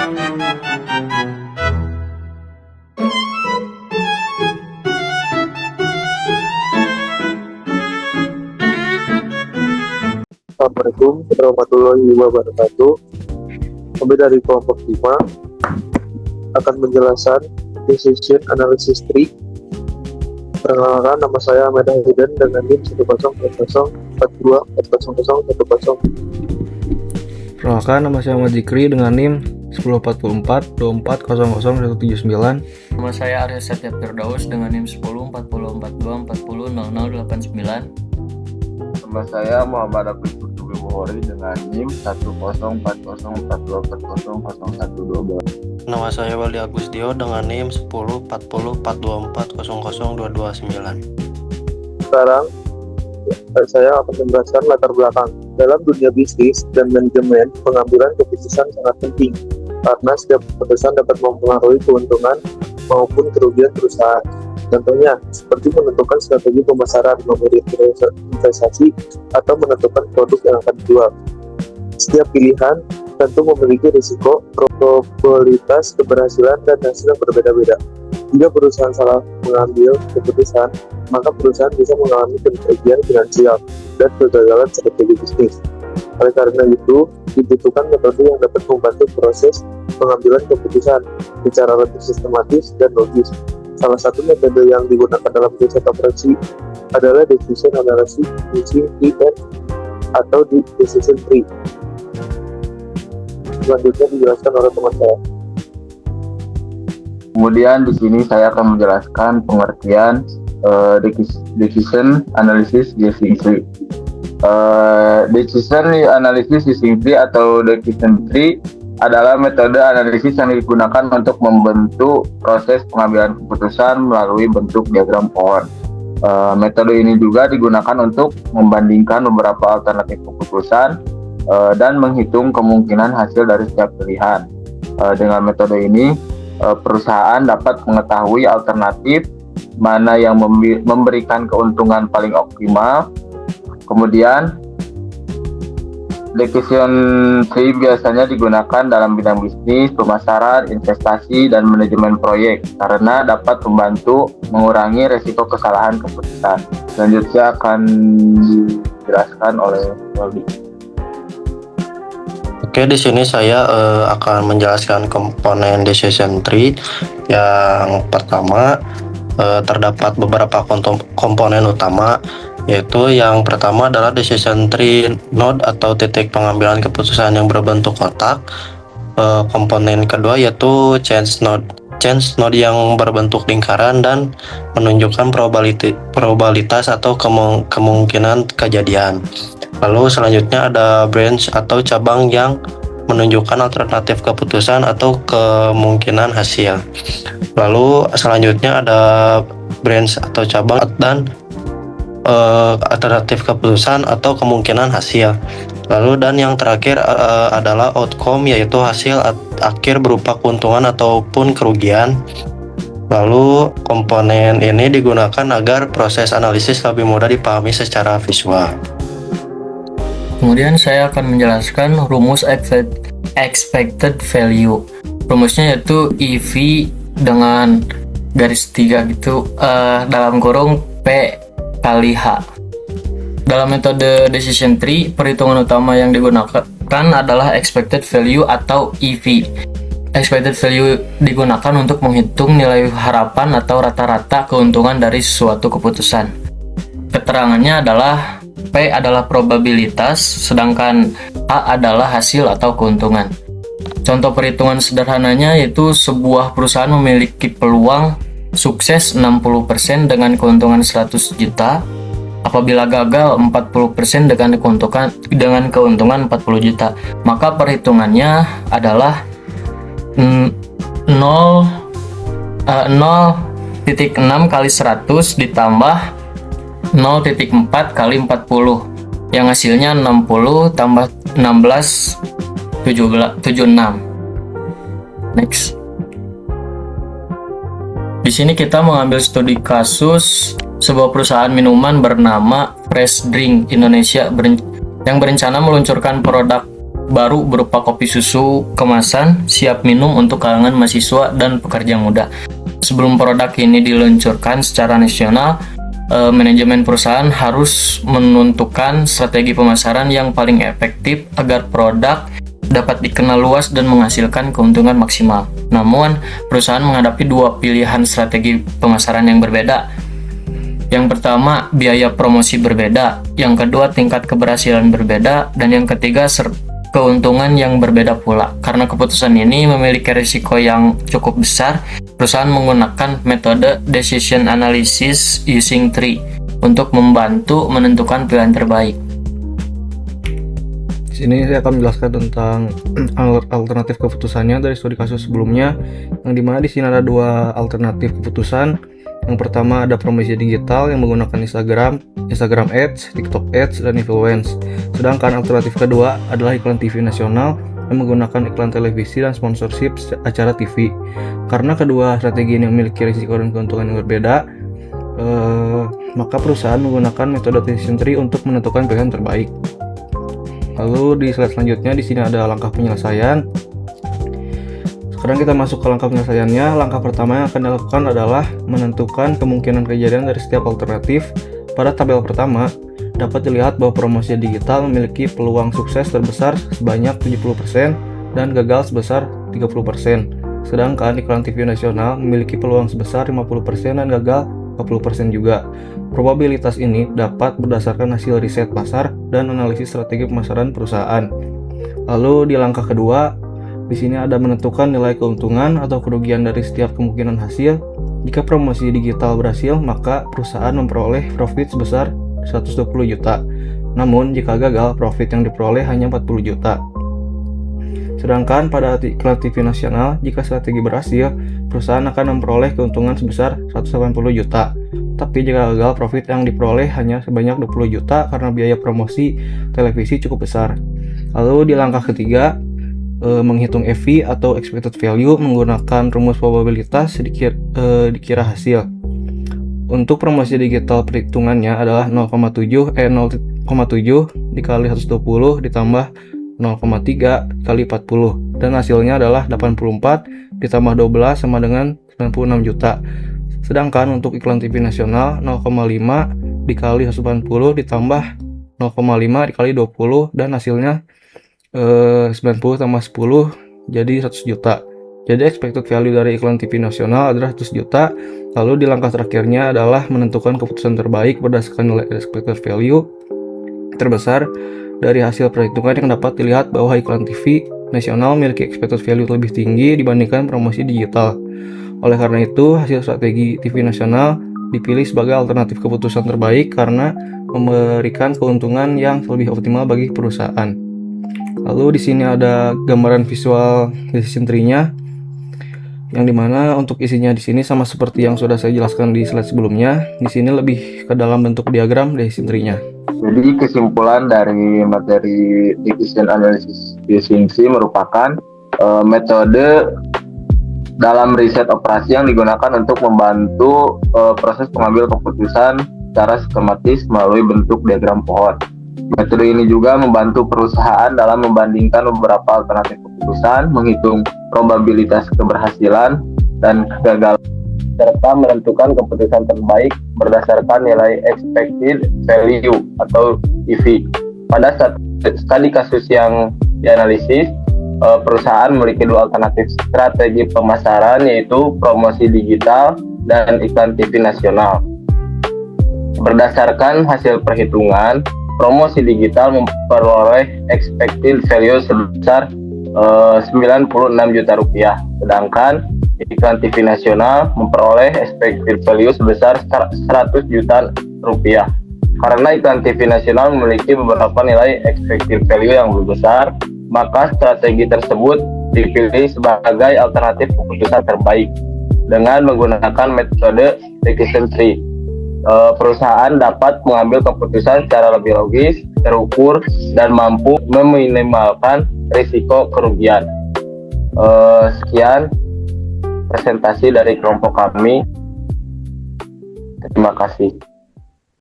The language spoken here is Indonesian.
Assalamualaikum warahmatullahi wabarakatuh. Kami dari kelompok 5 akan menjelaskan Decision Analysis Tree. Perkenalkan, nama saya Ahmad Haidan dengan NIM 104042401010. Perkenalkan, nama saya Ahmad Zikri dengan NIM 104424000179. Nama saya Arya Satya Firdaus dengan NIM 104042400089. Nama saya Muhammad Abdul Kutubi Bukhari dengan NIM 104404000112. Nama saya Waldi Agustio dengan NIM 104042400229. Sekarang saya akan menjelaskan latar belakang. Dalam dunia bisnis dan manajemen, pengambilan keputusan sangat penting karena setiap keputusan dapat mempengaruhi keuntungan maupun kerugian perusahaan. Contohnya, seperti menentukan strategi pemasaran, memilih investasi, atau menentukan produk yang akan dijual. Setiap pilihan tentu memiliki risiko, probabilitas keberhasilan, dan hasil yang berbeda-beda. Jika perusahaan salah mengambil keputusan, maka perusahaan bisa mengalami kerugian finansial dan kegagalan strategi bisnis. Oleh karena itu, dibutuhkan metode yang dapat membantu proses pengambilan keputusan secara lebih sistematis dan logis. Salah satu metode yang digunakan dalam riset operasi adalah Decision Analysis using TN atau Decision Tree. Selanjutnya dijelaskan oleh teman saya. Kemudian di sini saya akan menjelaskan pengertian Decision Analysis using Tree. Decision Analysis using Tree atau Decision Tree adalah metode analisis yang digunakan untuk membentuk proses pengambilan keputusan melalui bentuk diagram pohon. Metode ini juga digunakan untuk membandingkan beberapa alternatif keputusan dan menghitung kemungkinan hasil dari setiap pilihan. Dengan metode ini, perusahaan dapat mengetahui alternatif mana yang memberikan keuntungan paling optimal. Kemudian, Decision Tree biasanya digunakan dalam bidang bisnis, pemasaran, investasi, dan manajemen proyek karena dapat membantu mengurangi resiko kesalahan keputusan. Selanjutnya akan dijelaskan oleh Waldi. Oke, di sini saya akan menjelaskan komponen Decision Tree. Yang pertama, terdapat beberapa komponen utama, yaitu yang pertama adalah Decision Tree Node atau titik pengambilan keputusan yang berbentuk kotak. Komponen kedua yaitu Change Node yang berbentuk lingkaran dan menunjukkan probabilitas atau kemungkinan kejadian. Lalu selanjutnya ada Branch atau cabang yang menunjukkan alternatif keputusan atau kemungkinan hasil. Lalu selanjutnya ada Branch atau cabang dan alternatif keputusan atau kemungkinan hasil. Lalu dan yang terakhir adalah outcome, yaitu hasil akhir berupa keuntungan ataupun kerugian. Lalu komponen ini digunakan agar proses analisis lebih mudah dipahami secara visual. Kemudian saya akan menjelaskan rumus expected value. Rumusnya yaitu EV dengan garis 3 gitu, dalam kurung P kali H. Dalam metode Decision Tree, perhitungan utama yang digunakan adalah expected value atau EV. Expected value digunakan untuk menghitung nilai harapan atau rata-rata keuntungan dari suatu keputusan. Keterangannya adalah P adalah probabilitas, sedangkan A adalah hasil atau keuntungan. Contoh perhitungan sederhananya yaitu sebuah perusahaan memiliki peluang sukses 60% dengan keuntungan 100 juta. Apabila gagal 40% dengan keuntungan 40 juta. Maka perhitungannya adalah 0,6 kali 100 ditambah 0,4 kali 40 yang hasilnya 60 tambah 16 76. Next. Di sini kita mengambil studi kasus sebuah perusahaan minuman bernama Fresh Drink Indonesia yang berencana meluncurkan produk baru berupa kopi susu kemasan siap minum untuk kalangan mahasiswa dan pekerja muda. Sebelum produk ini diluncurkan secara nasional, manajemen perusahaan harus menentukan strategi pemasaran yang paling efektif agar produk dapat dikenal luas dan menghasilkan keuntungan maksimal. Namun, perusahaan menghadapi dua pilihan strategi pemasaran yang berbeda. Yang pertama, biaya promosi berbeda. Yang kedua, tingkat keberhasilan berbeda. Dan yang ketiga, keuntungan yang berbeda pula. Karena keputusan ini memiliki risiko yang cukup besar, perusahaan menggunakan metode decision analysis using tree untuk membantu menentukan pilihan terbaik. Di sini saya akan menjelaskan tentang alternatif keputusannya dari studi kasus sebelumnya, yang dimana di sini ada dua alternatif keputusan. Yang pertama ada promosi digital yang menggunakan Instagram Ads, TikTok Ads, dan influence. Sedangkan alternatif kedua adalah iklan TV nasional yang menggunakan iklan televisi dan sponsorship acara TV. Karena kedua strategi ini memiliki risiko dan keuntungan yang berbeda, maka perusahaan menggunakan metode decision tree untuk menentukan pilihan terbaik. Lalu di slide selanjutnya di sini ada langkah penyelesaian. Sekarang kita masuk ke langkah penyelesaiannya. Langkah pertama yang akan dilakukan adalah menentukan kemungkinan kejadian dari setiap alternatif. Pada tabel pertama, dapat dilihat bahwa promosi digital memiliki peluang sukses terbesar sebanyak 70% dan gagal sebesar 30%. Sedangkan iklan TV nasional memiliki peluang sebesar 50% dan gagal 40% juga. Probabilitas ini dapat berdasarkan hasil riset pasar dan analisis strategi pemasaran perusahaan. Lalu di langkah kedua, di sini ada menentukan nilai keuntungan atau kerugian dari setiap kemungkinan hasil. Jika promosi digital berhasil, maka perusahaan memperoleh profit sebesar 120 juta. Namun, jika gagal, profit yang diperoleh hanya 40 juta. Sedangkan pada iklan TV nasional, jika strategi berhasil, perusahaan akan memperoleh keuntungan sebesar 180 juta. Tapi jika gagal, profit yang diperoleh hanya sebanyak 20 juta karena biaya promosi televisi cukup besar. Lalu di langkah ketiga, menghitung EV atau expected value menggunakan rumus probabilitas dikira hasil. Untuk promosi digital perhitungannya adalah 0,7 dikali 120 ditambah 0,3 kali 40 dan hasilnya adalah 84 ditambah 12 sama dengan 96 juta. Sedangkan untuk iklan TV nasional 0,5 dikali 180 ditambah 0,5 dikali 20 dan hasilnya 90 tambah 10 jadi 100 juta. Jadi expected value dari iklan TV nasional adalah 100 juta. Lalu di langkah terakhirnya adalah menentukan keputusan terbaik berdasarkan nilai expected value terbesar dari hasil perhitungan yang dapat dilihat bahwa iklan TV nasional memiliki expected value lebih tinggi dibandingkan promosi digital. Oleh karena itu, hasil strategi TV nasional dipilih sebagai alternatif keputusan terbaik karena memberikan keuntungan yang lebih optimal bagi perusahaan. Lalu di sini ada gambaran visual decision tree-nya, yang dimana untuk isinya di sini sama seperti yang sudah saya jelaskan di slide sebelumnya. Di sini lebih ke dalam bentuk diagram decision tree-nya. Jadi kesimpulan dari materi decision analysis using tree merupakan metode dalam riset operasi yang digunakan untuk membantu proses pengambil keputusan secara sistematis melalui bentuk diagram pohon. Metode ini juga membantu perusahaan dalam membandingkan beberapa alternatif keputusan, menghitung probabilitas keberhasilan dan kegagalan, serta menentukan keputusan terbaik berdasarkan nilai expected value atau EV. Pada studi kasus yang dianalisis, perusahaan memiliki dua alternatif strategi pemasaran, yaitu promosi digital dan iklan TV nasional. Berdasarkan hasil perhitungan, promosi digital memperoleh expected value sebesar 96 juta rupiah, sedangkan iklan TV nasional memperoleh expected value sebesar 100 juta rupiah. Karena iklan TV nasional memiliki beberapa nilai expected value yang lebih besar, maka strategi tersebut dipilih sebagai alternatif keputusan terbaik. Dengan menggunakan metode decision tree, perusahaan dapat mengambil keputusan secara lebih logis, terukur, dan mampu meminimalkan risiko kerugian. Sekian presentasi dari kelompok kami. Terima kasih.